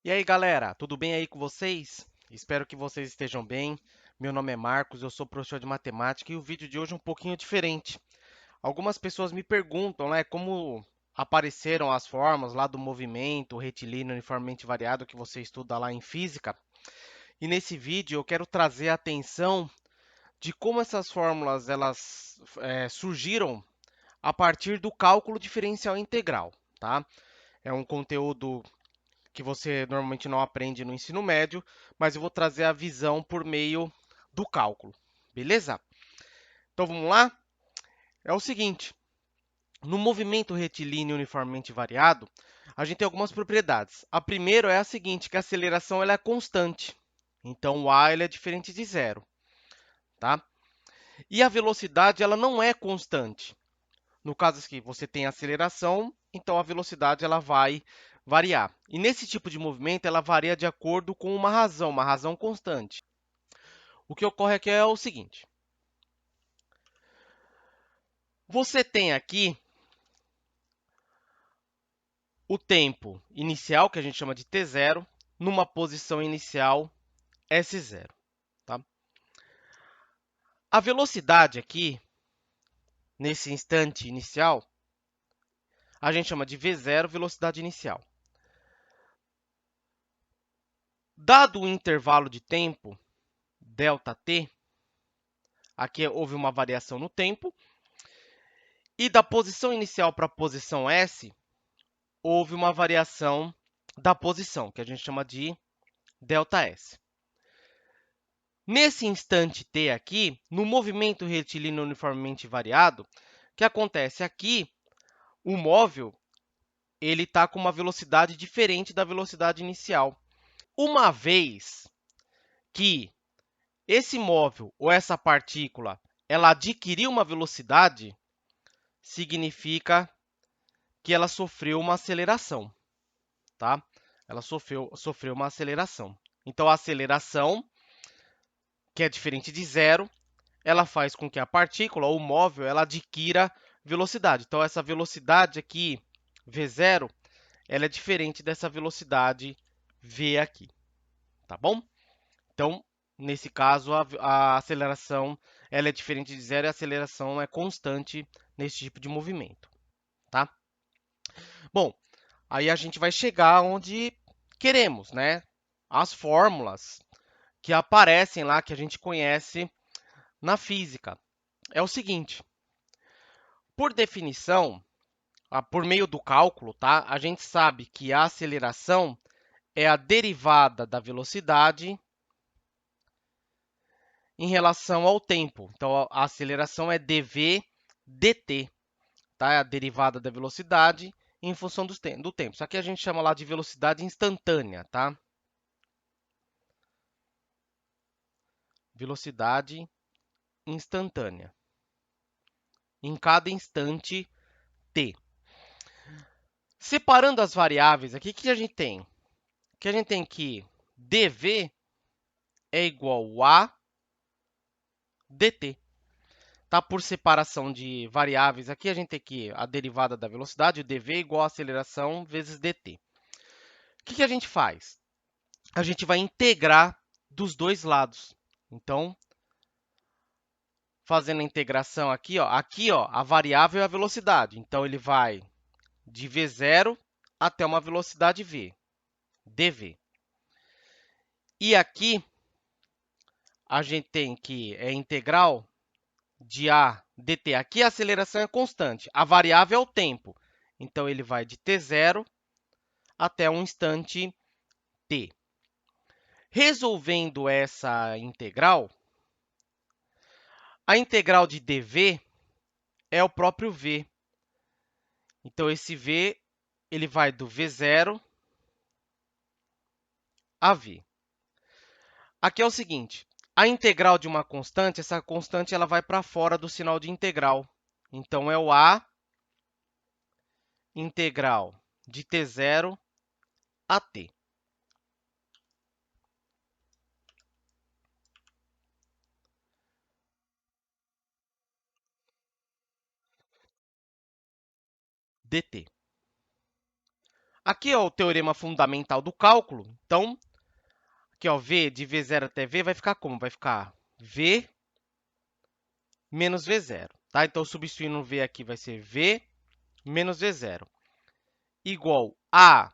E aí, galera, tudo bem aí com vocês? Espero que vocês estejam bem. Meu nome é Marcos, eu sou professor de matemática e o vídeo de hoje é um pouquinho diferente. Algumas pessoas me perguntam, né, como apareceram as formas lá do movimento retilíneo uniformemente variado que você estuda lá em física. E nesse vídeo eu quero trazer a atenção de como essas fórmulas elas surgiram a partir do cálculo diferencial integral, tá? É um conteúdo que você normalmente não aprende no ensino médio, mas eu vou trazer a visão por meio do cálculo, beleza? Então vamos lá? É o seguinte, no movimento retilíneo uniformemente variado, a gente tem algumas propriedades. A primeira é a seguinte, que a aceleração ela é constante. Então o a ele é diferente de zero, tá? E a velocidade ela não é constante. No caso aqui, você tem aceleração, então a velocidade ela vai variar. E nesse tipo de movimento, ela varia de acordo com uma razão constante. O que ocorre aqui é o seguinte: você tem aqui o tempo inicial, que a gente chama de t0, numa posição inicial s0. Tá? A velocidade aqui, nesse instante inicial, a gente chama de v0, velocidade inicial. Dado o intervalo de tempo, ΔT, aqui houve uma variação no tempo, e da posição inicial para a posição S, houve uma variação da posição, que a gente chama de ΔS. Nesse instante t aqui, no movimento retilíneo uniformemente variado, o que acontece aqui, o móvel ele está com uma velocidade diferente da velocidade inicial. Uma vez que esse móvel ou essa partícula ela adquiriu uma velocidade, significa que ela sofreu uma aceleração, tá? Ela sofreu uma aceleração. Então, a aceleração, que é diferente de zero, ela faz com que a partícula, ou móvel, ela adquira velocidade. Então, essa velocidade aqui, v0, ela é diferente dessa velocidade v aqui, tá bom? Então, nesse caso, a aceleração ela é diferente de zero e a aceleração é constante nesse tipo de movimento, tá? Bom, aí a gente vai chegar onde queremos, né? As fórmulas que aparecem lá, que a gente conhece na física. É o seguinte, por definição, por meio do cálculo, tá? A gente sabe que a aceleração é a derivada da velocidade em relação ao tempo. Então, a aceleração é dv dt, tá? É a derivada da velocidade em função do tempo. Isso aqui a gente chama lá de velocidade instantânea, tá? Velocidade instantânea. Em cada instante t. Separando as variáveis aqui, o que a gente tem? Que a gente tem que dv é igual a dt. Tá? Por separação de variáveis aqui, a gente tem que a derivada da velocidade, o dv é igual a aceleração vezes dt. O que a gente faz? A gente vai integrar dos dois lados. Então, fazendo a integração aqui, ó, a variável é a velocidade. Então, ele vai de v0 até uma velocidade v, dv. E aqui, a gente tem que é integral de a dt. Aqui a aceleração é constante, a variável é o tempo. Então, ele vai de t0 até um instante t. Resolvendo essa integral, a integral de dv é o próprio v. Então, esse v ele vai do v0 a v. Aqui é o seguinte, a integral de uma constante, essa constante ela vai para fora do sinal de integral. Então, é o a integral de t0 a t. dt. Aqui é o teorema fundamental do cálculo. Então, aqui, ó, v de v0 até v vai ficar como? Vai ficar v menos v0. Tá? Então, substituindo o v aqui, vai ser v menos v0 igual a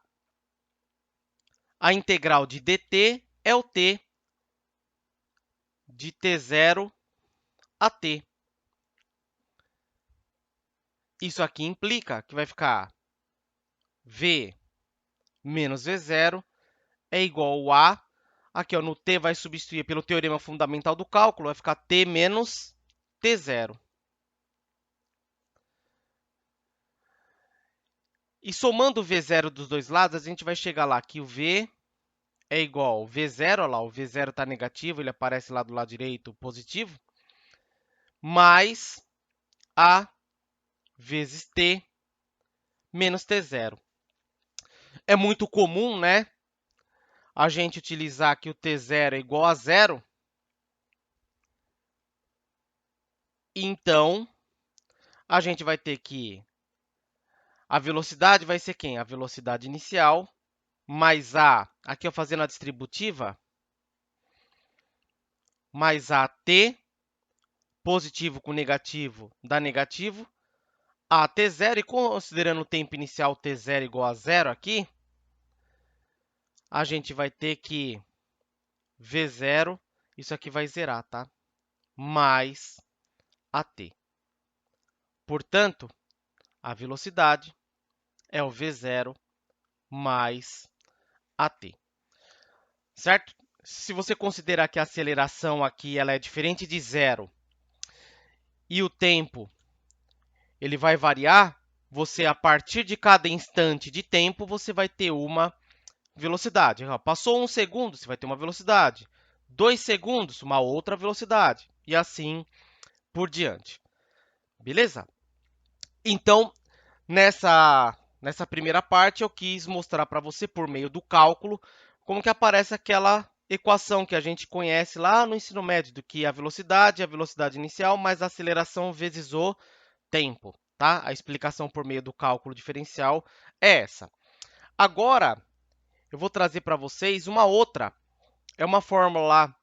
integral de dt é o t de t0 a t. Isso aqui implica que vai ficar v menos v0 é igual a... Aqui, ó, no t vai substituir pelo teorema fundamental do cálculo, vai ficar t menos t0. E somando o v0 dos dois lados, a gente vai chegar lá que o v é igual ao v0, olha lá, o v0 está negativo, ele aparece lá do lado direito positivo, mais a vezes t menos t0. É muito comum, né, a gente utilizar que o t0 é igual a zero. Então, a gente vai ter que... A velocidade vai ser quem? A velocidade inicial mais a... Aqui eu fazendo a distributiva, mais a t, positivo com negativo dá negativo, a t0, e considerando o tempo inicial t0 igual a zero aqui, a gente vai ter que v0, isso aqui vai zerar, tá? Mais at. Portanto, a velocidade é o v0 mais at. Certo? Se você considerar que a aceleração aqui ela é diferente de zero e o tempo ele vai variar, você, a partir de cada instante de tempo, você vai ter uma velocidade. Passou 1 segundo, você vai ter uma velocidade. 2 segundos, uma outra velocidade. E assim por diante. Beleza? Então, nessa primeira parte, eu quis mostrar para você, por meio do cálculo, como que aparece aquela equação que a gente conhece lá no ensino médio, do que a velocidade inicial, mais a aceleração vezes o tempo. Tá? A explicação por meio do cálculo diferencial é essa. Agora, eu vou trazer para vocês uma outra. É uma fórmula lá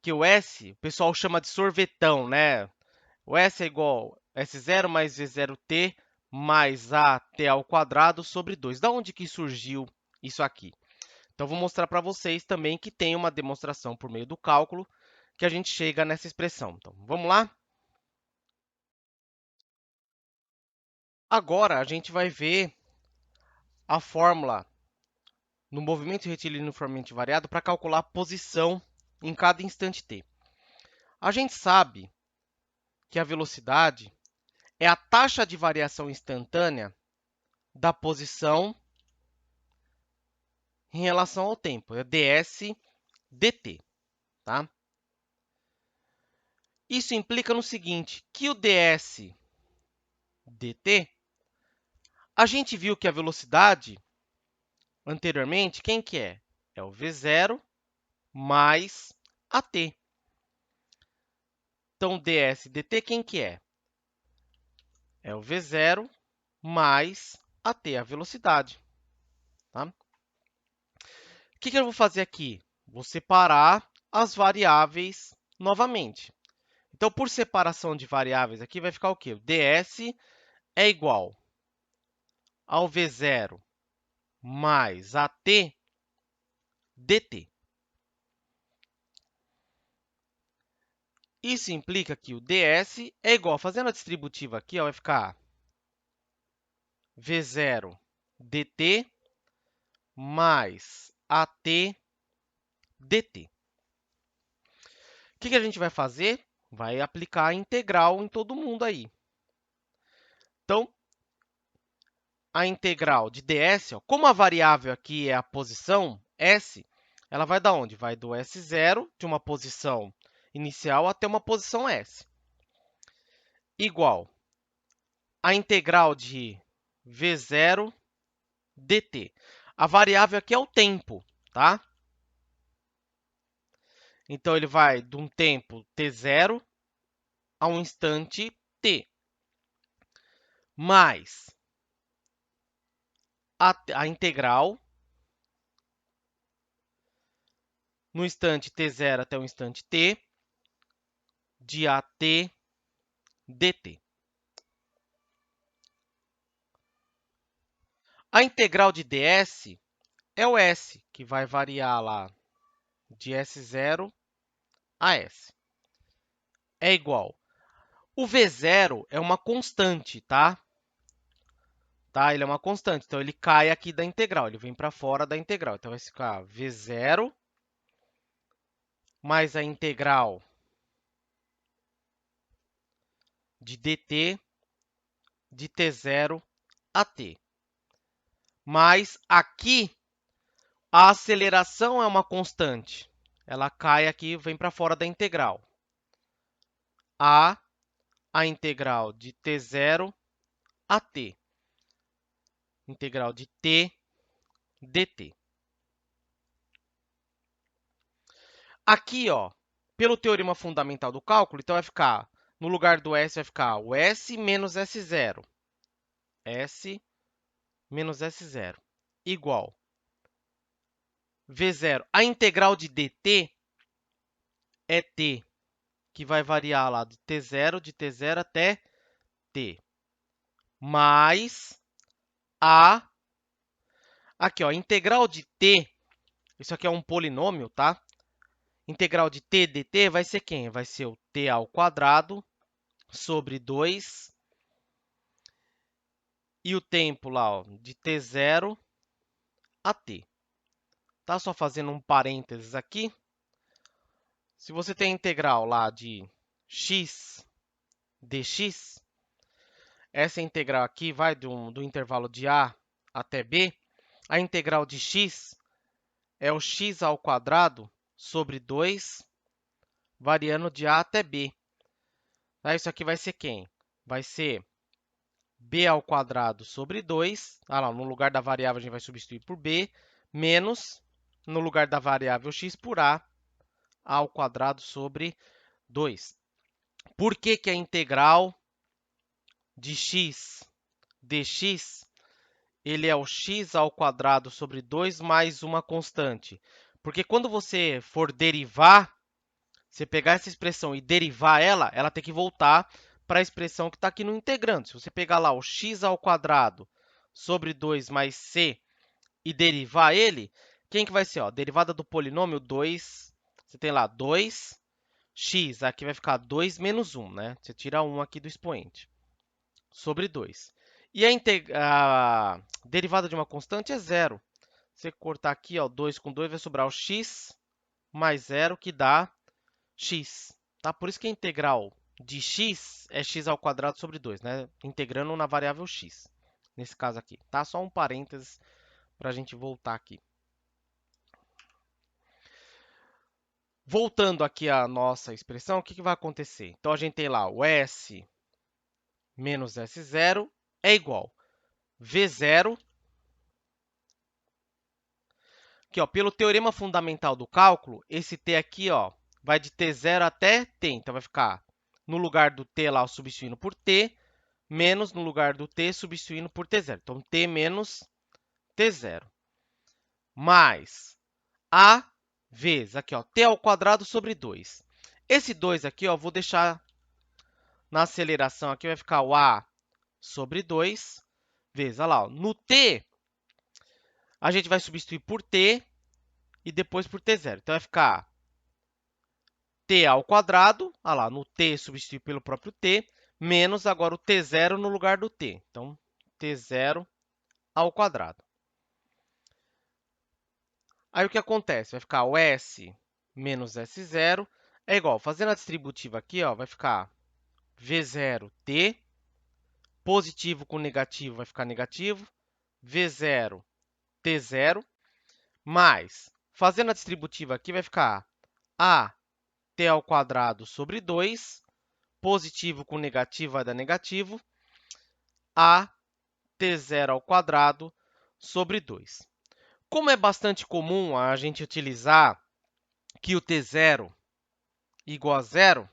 que o S, o pessoal chama de sorvetão, né? O S é igual a S0 mais V0t mais AT ao quadrado sobre 2. Da onde que surgiu isso aqui? Então, vou mostrar para vocês também que tem uma demonstração por meio do cálculo que a gente chega nessa expressão. Então, vamos lá? Agora, a gente vai ver a fórmula no movimento retilíneo uniformemente variado para calcular a posição em cada instante t. A gente sabe que a velocidade é a taxa de variação instantânea da posição em relação ao tempo, é ds dt, tá? Isso implica no seguinte, que o ds dt, a gente viu que a velocidade, anteriormente, quem que é? É o v0 mais at. Então, ds dt, quem que é? É o v0 mais at, a velocidade. Tá? O que eu vou fazer aqui? Vou separar as variáveis novamente. Então, por separação de variáveis aqui, vai ficar o quê? O ds é igual ao v0 mais at dt. Isso implica que o ds é igual, fazendo a distributiva aqui, ó, vai ficar v0 dt mais at dt. O que a gente vai fazer? Vai aplicar a integral em todo mundo aí. Então, a integral de ds, ó, como a variável aqui é a posição s, ela vai da onde? Vai do s0, de uma posição inicial, até uma posição s. Igual a integral de v0 dt. A variável aqui é o tempo, tá? Então, ele vai de um tempo t0 a um instante t, mais a integral no instante t0 até o instante t de at dt. A integral de ds é o s, que vai variar lá de S0 a S. É igual. O V0 é uma constante, tá? Ele é uma constante, então ele cai aqui da integral, ele vem para fora da integral. Então vai ficar V0 mais a integral de dt de t0 a t. Mas aqui a aceleração é uma constante. Ela cai aqui, vem para fora da integral. A integral de t0 a t. Integral de t dt. Aqui, ó, pelo teorema fundamental do cálculo, então vai ficar, no lugar do S, vai ficar o S menos S0. S menos S0 igual V0. A integral de dt é t, que vai variar lá de t0 até t, mais a... Aqui, ó, integral de t, isso aqui é um polinômio, tá? Integral de t dt vai ser quem? Vai ser o t ao quadrado sobre 2 e o tempo lá, ó, de t0 a t. Tá? Só fazendo um parênteses aqui. Se você tem a integral lá de x dx, essa integral aqui vai do intervalo de a até b. A integral de x é o x ao quadrado sobre 2, variando de a até b. Tá? Isso aqui vai ser quem? Vai ser b ao quadrado sobre 2. Lá, no lugar da variável, a gente vai substituir por b, menos, no lugar da variável x, por a ao quadrado sobre 2. Por que, que a integral de x dx ele é o x ao quadrado sobre 2 mais uma constante? Porque quando você for derivar, você pegar essa expressão e derivar ela, ela tem que voltar para a expressão que está aqui no integrando. Se você pegar lá o x ao quadrado sobre 2 mais c e derivar ele, quem que vai ser? Ó, derivada do polinômio 2, você tem lá 2x, aqui vai ficar 2 menos 1, né? Você tira 1 aqui do expoente, sobre 2. E a derivada de uma constante é zero. Você cortar aqui, ó, 2 com 2, vai sobrar o x mais 0, que dá x. Tá? Por isso que a integral de x é x ao quadrado sobre 2, né? Integrando na variável x, nesse caso aqui. Tá? Só um parênteses para a gente voltar aqui. Voltando aqui à nossa expressão, o que, que vai acontecer? Então, a gente tem lá o S menos S0 é igual V0, aqui, ó, pelo teorema fundamental do cálculo, esse t aqui, ó, vai de t0 até t. Então, vai ficar no lugar do t lá, substituindo por t, menos no lugar do t, substituindo por t0. Então, t menos t0. Mais a vezes, aqui, ó, t ao quadrado sobre 2. Esse 2 aqui, ó, vou deixar na aceleração, aqui vai ficar o a sobre 2 vezes, olha lá, ó, no t, a gente vai substituir por t e depois por t0. Então, vai ficar t ao quadrado, olha lá, no t substituir pelo próprio t, menos agora o t0 no lugar do t. Então, t0 ao quadrado. Aí, o que acontece? Vai ficar o s menos s0 é igual, fazendo a distributiva aqui, ó, vai ficar v0t, positivo com negativo vai ficar negativo, v0 t0, mais, fazendo a distributiva aqui, vai ficar a t ao quadrado sobre 2, positivo com negativo vai dar negativo, a t0 ao quadrado sobre 2. Como é bastante comum a gente utilizar que o t0 igual a zero,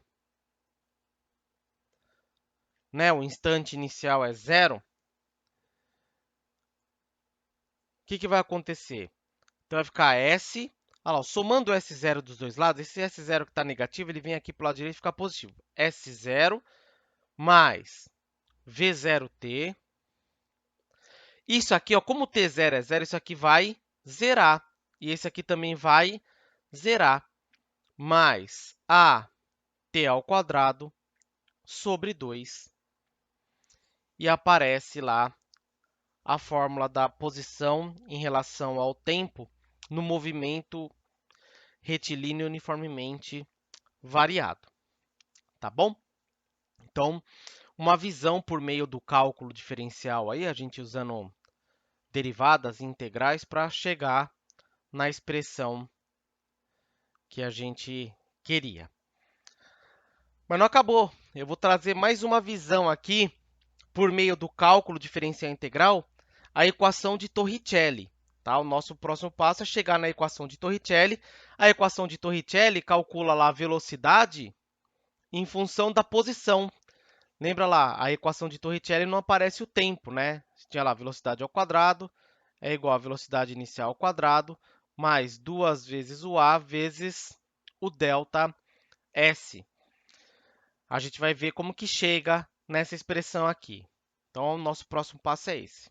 né? O instante inicial é zero, que vai acontecer? Então, vai ficar S, olha lá, somando o S0 dos dois lados, esse S0 que está negativo, ele vem aqui para o lado direito e fica positivo. S0 mais V0t. Isso aqui, ó, como T0 é zero, isso aqui vai zerar. E esse aqui também vai zerar. Mais AT ao quadrado sobre 2. E aparece lá a fórmula da posição em relação ao tempo no movimento retilíneo uniformemente variado, tá bom? Então, uma visão por meio do cálculo diferencial aí, a gente usando derivadas integrais para chegar na expressão que a gente queria. Mas não acabou. Eu vou trazer mais uma visão aqui por meio do cálculo diferencial integral, a equação de Torricelli. Tá? O nosso próximo passo é chegar na equação de Torricelli. A equação de Torricelli calcula lá a velocidade em função da posição. Lembra lá, a equação de Torricelli não aparece o tempo, né? Tinha lá velocidade ao quadrado é igual a velocidade inicial ao quadrado mais 2 vezes o a vezes o delta s. A gente vai ver como que chega nessa expressão aqui. Então, o nosso próximo passo é esse.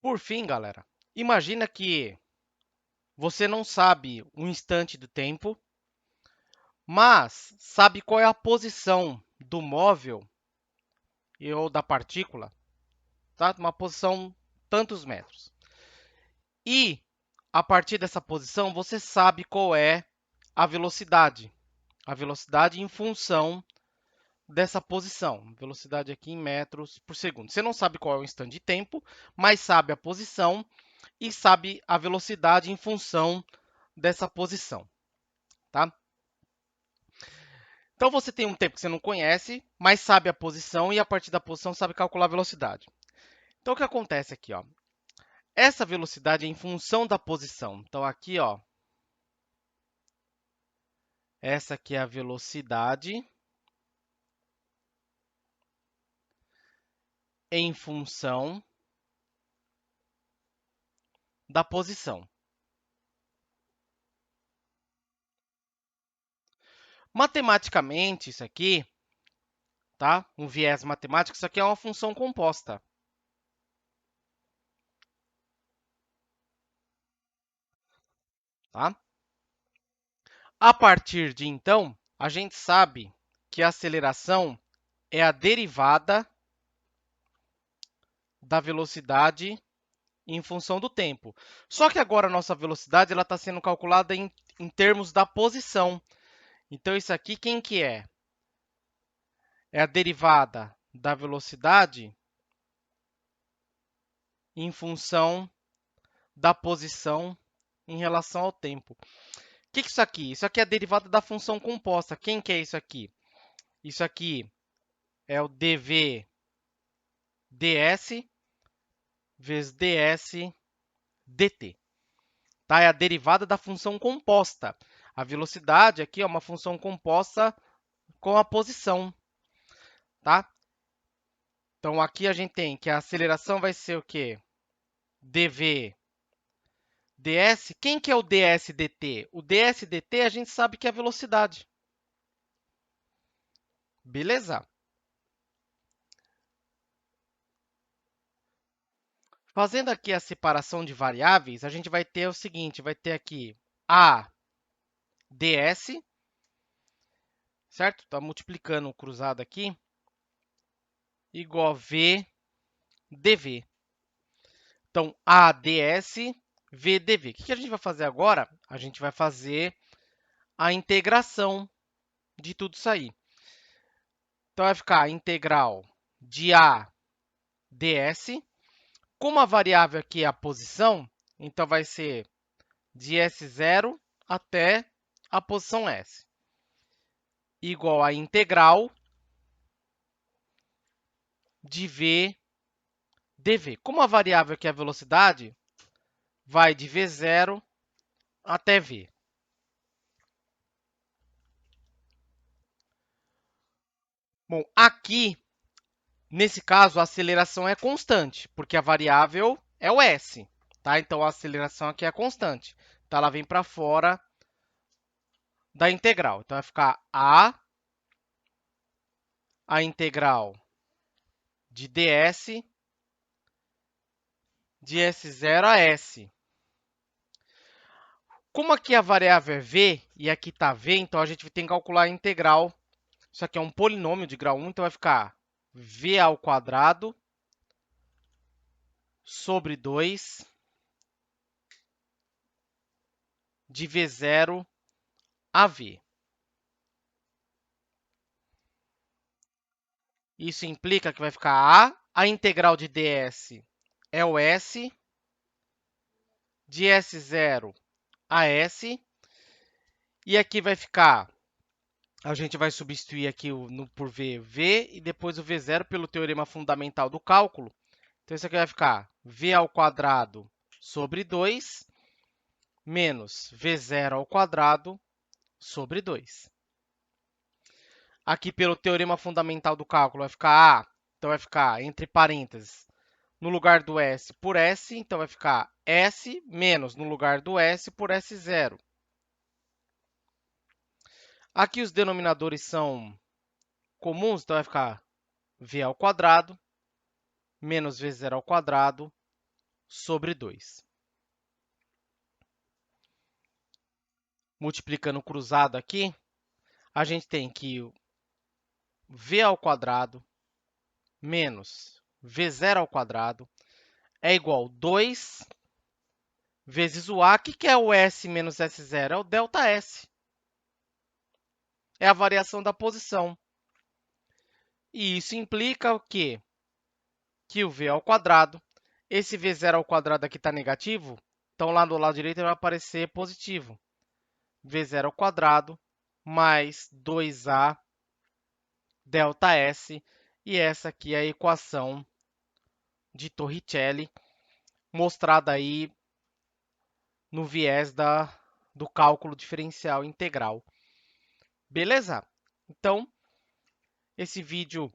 Por fim, galera, imagina que você não sabe o instante do tempo, mas sabe qual é a posição do móvel ou da partícula, tá? Uma posição tantos metros. E, a partir dessa posição, você sabe qual é a velocidade. A velocidade em função dessa posição. Velocidade aqui em metros por segundo. Você não sabe qual é o instante de tempo, mas sabe a posição e sabe a velocidade em função dessa posição, tá? Então, você tem um tempo que você não conhece, mas sabe a posição e, a partir da posição, sabe calcular a velocidade. Então, o que acontece aqui, ó? Essa velocidade é em função da posição. Então, aqui, ó, essa aqui é a velocidade em função da posição. Matematicamente, isso aqui, tá? Um viés matemático, isso aqui é uma função composta. Tá? A partir de então, a gente sabe que a aceleração é a derivada da velocidade em função do tempo. Só que agora a nossa velocidade está sendo calculada em termos da posição. Então, isso aqui, quem que é? É a derivada da velocidade em função da posição em relação ao tempo. O que é isso aqui? Isso aqui é a derivada da função composta. Quem que é isso aqui? Isso aqui é o dv ds vezes ds dt. Tá? É a derivada da função composta. A velocidade aqui é uma função composta com a posição. Tá? Então, aqui a gente tem que a aceleração vai ser o quê? dv ds. Quem que é o ds dt? O ds dt a gente sabe que é a velocidade. Beleza? Fazendo aqui a separação de variáveis, a gente vai ter o seguinte, vai ter aqui a ds, certo? Está multiplicando o cruzado aqui, igual a v dv. Então, a ds, v dv. O que a gente vai fazer agora? A gente vai fazer a integração de tudo isso aí. Então, vai ficar a integral de a ds. Como a variável aqui é a posição, então vai ser de S0 até a posição S, igual a integral de v dv. Como a variável aqui é a velocidade, vai de v0 até v. Bom, aqui, nesse caso, a aceleração é constante, porque a variável é o s, tá? Então a aceleração aqui é constante. Então ela vem para fora da integral. Então vai ficar a integral de ds de S0 a S. Como aqui a variável é v e aqui está v, então a gente tem que calcular a integral. Isso aqui é um polinômio de grau 1, então vai ficar v ao quadrado sobre 2 de v0 a v. Isso implica que vai ficar a integral de ds é o s, de S0 a S, e aqui vai ficar, a gente vai substituir aqui por v, e depois o v0 pelo teorema fundamental do cálculo. Então, isso aqui vai ficar v ao quadrado sobre 2 menos v0 ao quadrado sobre 2. Aqui, pelo teorema fundamental do cálculo, vai ficar então vai ficar, entre parênteses, no lugar do S por S, então vai ficar S menos no lugar do S por S0. Aqui os denominadores são comuns, então vai ficar v ao quadrado menos v0 ao quadrado sobre 2. Multiplicando cruzado aqui, a gente tem que v ao quadrado menos v0 ao quadrado é igual a 2 vezes o a. O que é o s menos s0? É o delta s. É a variação da posição. E isso implica o quê? Que o v ao quadrado, esse v0 ao quadrado aqui está negativo, então lá do lado direito ele vai aparecer positivo. V0 ao quadrado mais 2a delta S, e essa aqui é a equação de Torricelli, mostrada aí no viés do cálculo diferencial integral. Beleza? Então, esse vídeo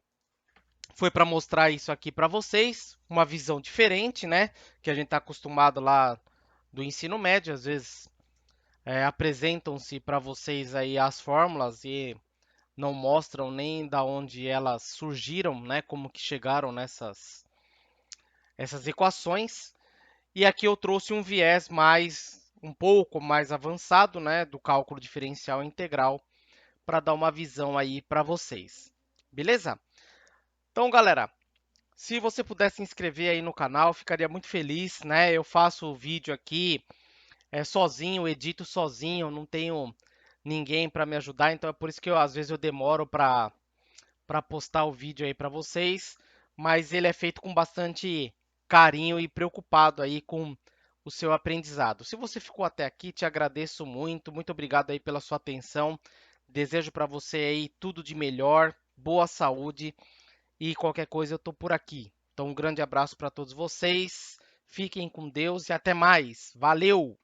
foi para mostrar isso aqui para vocês, uma visão diferente, né? Que a gente está acostumado lá do ensino médio, às vezes apresentam-se para vocês aí as fórmulas e não mostram nem da onde elas surgiram, né? Como que chegaram essas equações. E aqui eu trouxe um viés um pouco mais avançado, né? Do cálculo diferencial integral, para dar uma visão aí para vocês. Beleza? Então, galera, se você puder se inscrever aí no canal, ficaria muito feliz, né? Eu faço o vídeo aqui sozinho, edito sozinho, não tenho ninguém para me ajudar, então é por isso que às vezes eu demoro para postar o vídeo aí para vocês, mas ele é feito com bastante carinho e preocupado aí com o seu aprendizado. Se você ficou até aqui, te agradeço muito, muito obrigado aí pela sua atenção. Desejo para você aí tudo de melhor, boa saúde e qualquer coisa eu estou por aqui. Então um grande abraço para todos vocês, fiquem com Deus e até mais. Valeu!